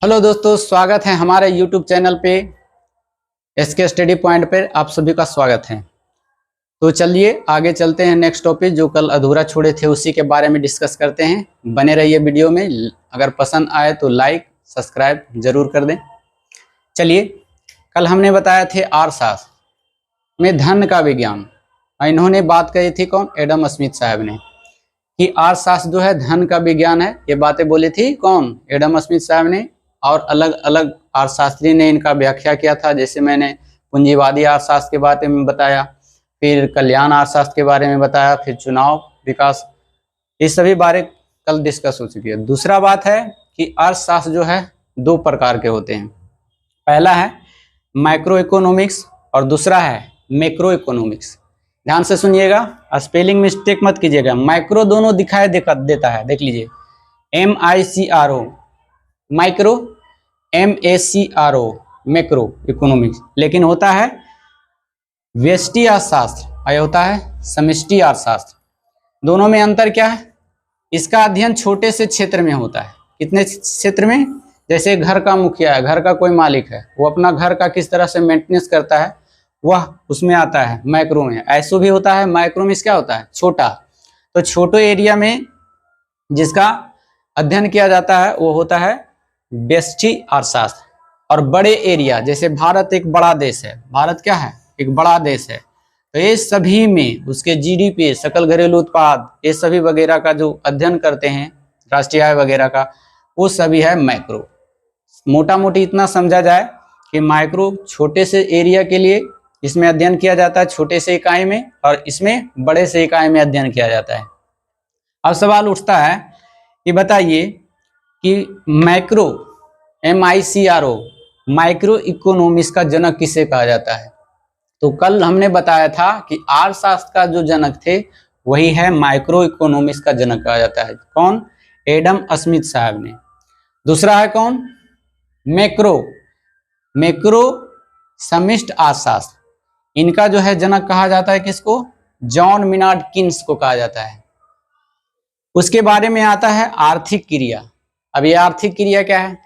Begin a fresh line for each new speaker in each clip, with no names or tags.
Hello दोस्तों, स्वागत है हमारे YouTube चैनल पे एसके स्टडी पॉइंट पर। आप सभी का स्वागत है। तो चलिए आगे चलते हैं। नेक्स्ट टॉपिक जो कल अधूरा छोड़े थे उसी के बारे में डिस्कस करते हैं। बने रहिए वीडियो में। अगर पसंद आए तो लाइक सब्सक्राइब जरूर कर दें। चलिए, कल हमने बताया थे अर्थशास्त्र में धन का विज्ञान। इन्होंने बात कही थी कौन? एडम स्मिथ साहब ने, कि अर्थशास्त्र जो है धन का विज्ञान है। ये बातें बोली थी कौन? एडम स्मिथ साहब ने। और अलग अलग अर्थशास्त्री ने इनका व्याख्या किया था। जैसे मैंने पूंजीवादी अर्थशास्त्र के बारे में बताया, फिर कल्याण अर्थशास्त्र के बारे में बताया, फिर चुनाव विकास, ये सभी बारे कल डिस्कस हो चुकी है। दूसरा बात है कि अर्थशास्त्र जो है दो प्रकार के होते हैं। पहला है माइक्रो इकोनॉमिक्स और दूसरा है मैक्रो इकोनॉमिक्स। ध्यान से सुनिएगा, स्पेलिंग मिस्टेक मत कीजिएगा। माइक्रो दोनों दिखाई देता है, देख लीजिए, MICRO micro, MACRO macro economics. लेकिन होता है व्यष्टि अर्थशास्त्र और होता है समष्टि अर्थशास्त्र। दोनों में अंतर क्या है? इसका अध्ययन छोटे से क्षेत्र में होता है। कितने क्षेत्र में? जैसे घर का मुखिया है, घर का कोई मालिक है, वो अपना घर का किस तरह से मेंटेनेंस करता है, वह उसमें आता है माइक्रो में। ऐसो भी होता है माइक्रो में। क्या होता है? छोटा। तो छोटे एरिया में जिसका अध्ययन किया जाता है वो होता है व्यष्टि अर्थशास्त्र। और बड़े एरिया, जैसे भारत एक बड़ा देश है, भारत क्या है? एक बड़ा देश है, तो ये सभी में उसके GDP, सकल घरेलू उत्पाद, ये सभी वगैरह का जो अध्ययन करते हैं, राष्ट्रीय आय वगैरह का, वो सभी है मैक्रो। मोटा मोटी इतना समझा जाए कि माइक्रो छोटे से एरिया के लिए इसमें अध्ययन किया जाता है, छोटे से इकाई में, और इसमें बड़े से इकाई में अध्ययन किया जाता है। अब सवाल उठता है कि बताइए कि मैक्रो, MICRO माइक्रो इकोनॉमिक्स का जनक किसे कहा जाता है? तो कल हमने बताया था कि अर्थशास्त्र का जो जनक थे वही है माइक्रो इकोनॉमिक्स का जनक कहा जाता है। कौन? एडम स्मिथ साहब ने। दूसरा है कौन? मैक्रो, मैक्रो समष्टि अर्थशास्त्र। इनका जो है जनक कहा जाता है किसको? जॉन मिनार्ड किन्स को कहा जाता है। उसके बारे में आता है आर्थिक क्रिया। अब ये आर्थिक क्रिया क्या है?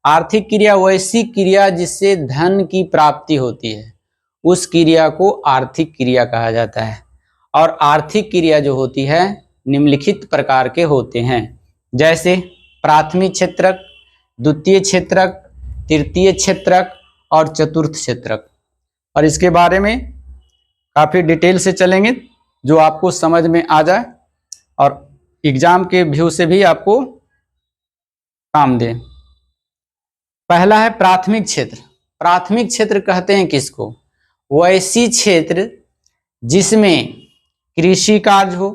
आर्थिक क्रिया वैसी क्रिया जिससे धन की प्राप्ति होती है, उस क्रिया को आर्थिक क्रिया कहा जाता है। और आर्थिक क्रिया जो होती है निम्नलिखित प्रकार के होते हैं, जैसे प्राथमिक क्षेत्रक, द्वितीय क्षेत्रक, तृतीय क्षेत्रक और चतुर्थ क्षेत्रक। और इसके बारे में काफी डिटेल से चलेंगे जो आपको समझ में आ जाए और एग्जाम के व्यू से भी आपको काम दे। पहला है प्राथमिक क्षेत्र। प्राथमिक क्षेत्र कहते हैं किसको? वैसी क्षेत्र जिसमें कृषि कार्य हो,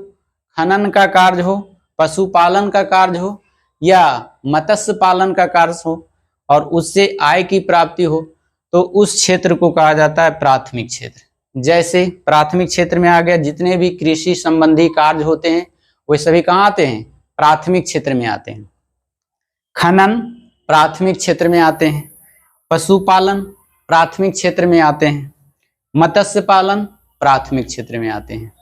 खनन का कार्य हो, पशुपालन का कार्य हो या मत्स्य पालन का कार्य हो और उससे आय की प्राप्ति हो, तो उस क्षेत्र को कहा जाता है प्राथमिक क्षेत्र। जैसे प्राथमिक क्षेत्र में आ गया जितने भी कृषि संबंधी कार्य होते हैं वे सभी कहाँ आते हैं? प्राथमिक क्षेत्र में आते हैं। खनन प्राथमिक क्षेत्र में आते हैं, पशुपालन प्राथमिक क्षेत्र में आते हैं, मत्स्य पालन प्राथमिक क्षेत्र में आते हैं।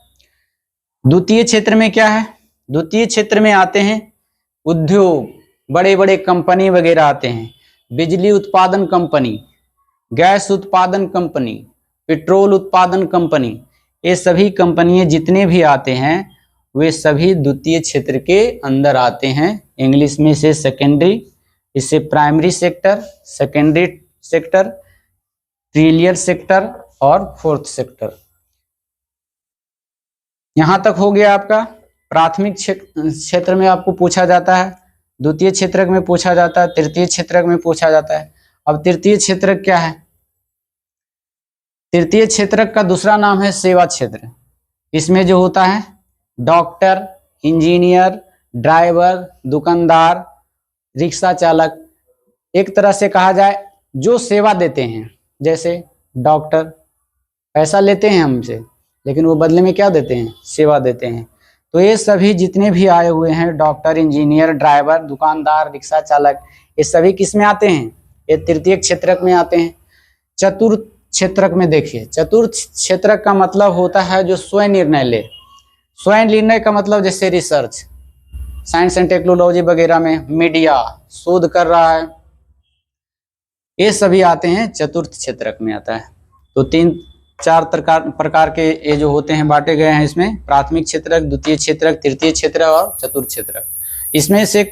द्वितीय क्षेत्र में क्या है? द्वितीय क्षेत्र में आते हैं उद्योग, बड़े बड़े कंपनी वगैरह आते हैं, बिजली उत्पादन कंपनी, गैस उत्पादन कंपनी, पेट्रोल उत्पादन कंपनी, ये सभी कंपनियां जितने भी आते हैं वे सभी द्वितीय क्षेत्र के अंदर आते हैं। इंग्लिश में इसे सेकेंडरी, इसे primary sector, secondary sector, tertiary sector और फोर्थ सेक्टर। यहां तक हो गया आपका प्राथमिक क्षेत्र में आपको पूछा जाता है, द्वितीय क्षेत्रक में पूछा जाता है, तृतीय क्षेत्रक में पूछा जाता है। अब तृतीय क्षेत्रक क्या है? तृतीय क्षेत्रक का दूसरा नाम है सेवा क्षेत्र। इसमें जो होता है डॉक्टर, इंजीनियर, ड्राइवर, दुकानदार, रिक्शा चालक, एक तरह से कहा जाए जो सेवा देते हैं। जैसे डॉक्टर पैसा लेते हैं हमसे, लेकिन वो बदले में क्या देते हैं? सेवा देते हैं। तो ये सभी जितने भी आए हुए हैं, डॉक्टर, इंजीनियर, ड्राइवर, दुकानदार, रिक्शा चालक, ये सभी किस में आते हैं? ये तृतीय क्षेत्रक में आते हैं। चतुर्थ क्षेत्रक में देखिए, चतुर्थ क्षेत्रक का मतलब होता है जो स्वयं निर्णय ले। स्वयं निर्णय का मतलब जैसे रिसर्च, साइंस एंड टेक्नोलॉजी वगैरह में मीडिया शोध कर रहा है, ये सभी आते हैं चतुर्थ क्षेत्रक में आता है। तो 3-4 प्रकार के ये जो होते हैं बांटे गए हैं इसमें, प्राथमिक क्षेत्रक, द्वितीय क्षेत्रक, तृतीय क्षेत्रक और चतुर्थ क्षेत्रक। इसमें से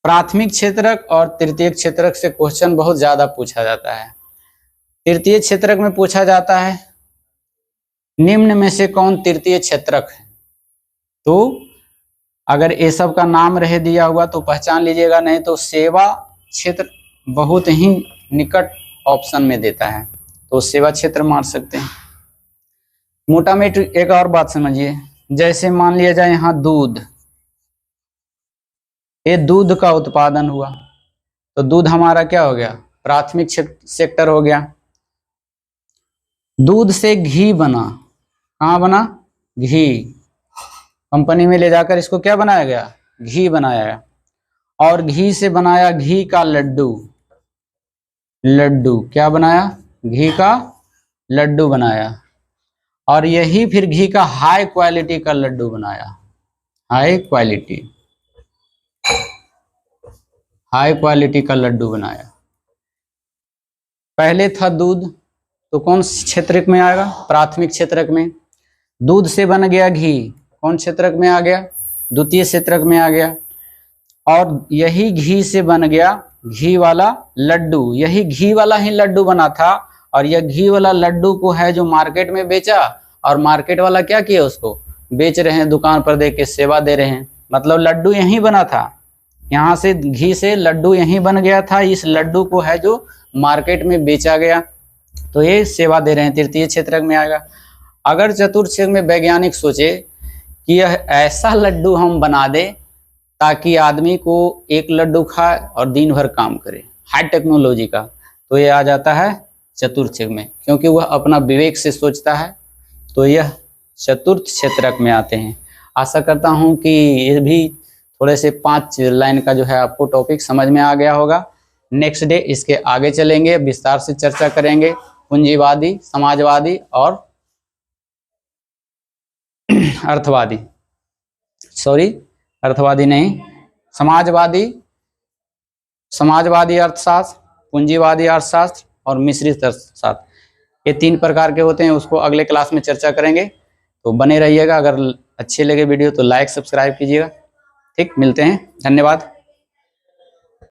प्राथमिक क्षेत्रक और तृतीय क्षेत्रक से क्वेश्चन बहुत ज्यादा पूछा जाता है। तृतीय क्षेत्रक में पूछा जाता है निम्न में से कौन तृतीय क्षेत्रक है। तो अगर ये सब का नाम रह दिया हुआ तो पहचान लीजिएगा, नहीं तो सेवा क्षेत्र बहुत ही निकट ऑप्शन में देता है, तो सेवा क्षेत्र मार सकते हैं। मोटा मोटी एक और बात समझिए, जैसे मान लिया जाए यहाँ दूध, ये दूध का उत्पादन हुआ, तो दूध हमारा क्या हो गया, प्राथमिक सेक्टर हो गया। दूध से घी बना, कहाँ बना, घी, कंपनी में ले जाकर इसको क्या बनाया गया, घी बनाया गया। और घी से बनाया घी का लड्डू, लड्डू क्या बनाया, घी का लड्डू बनाया। और यही फिर घी का हाई क्वालिटी का लड्डू बनाया, हाई क्वालिटी का लड्डू बनाया। पहले था दूध, तो कौन क्षेत्रक में आएगा, प्राथमिक क्षेत्रक में। दूध से बन गया घी, कौन क्षेत्रक में आ गया, द्वितीय क्षेत्रक में आ गया। और यही घी से बन गया घी वाला लड्डू, यही घी वाला ही लड्डू बना था। और यह घी वाला लड्डू को है जो मार्केट में बेचा, और मार्केट वाला क्या किया, उसको बेच रहे हैं, दुकान पर दे के सेवा दे रहे हैं। मतलब लड्डू यहीं बना था, यहाँ से घी से लड्डू यहीं बन गया था, इस लड्डू को है जो मार्केट में बेचा गया, तो ये सेवा दे रहे हैं, तृतीय क्षेत्रक में आएगा। अगर चतुर्थ क्षेत्रक में वैज्ञानिक सोचे कि यह ऐसा लड्डू हम बना दे ताकि आदमी को एक लड्डू खाए और दिन भर काम करे, हाई टेक्नोलॉजी का, तो ये आ जाता है चतुर्थ क्षेत्रक में, क्योंकि वह अपना विवेक से सोचता है, तो यह चतुर्थ क्षेत्रक में आते हैं। आशा करता हूं कि ये भी थोड़े से 5 लाइन का जो है आपको टॉपिक समझ में आ गया होगा। नेक्स्ट डे इसके आगे चलेंगे, विस्तार से चर्चा करेंगे पूंजीवादी, समाजवादी और अर्थवादी, अर्थवादी नहीं, समाजवादी अर्थशास्त्र, पूंजीवादी अर्थशास्त्र और मिश्रित अर्थशास्त्र, ये 3 प्रकार के होते हैं। उसको अगले क्लास में चर्चा करेंगे, तो बने रहिएगा। अगर अच्छे लगे वीडियो तो लाइक सब्सक्राइब कीजिएगा। ठीक, मिलते हैं, धन्यवाद।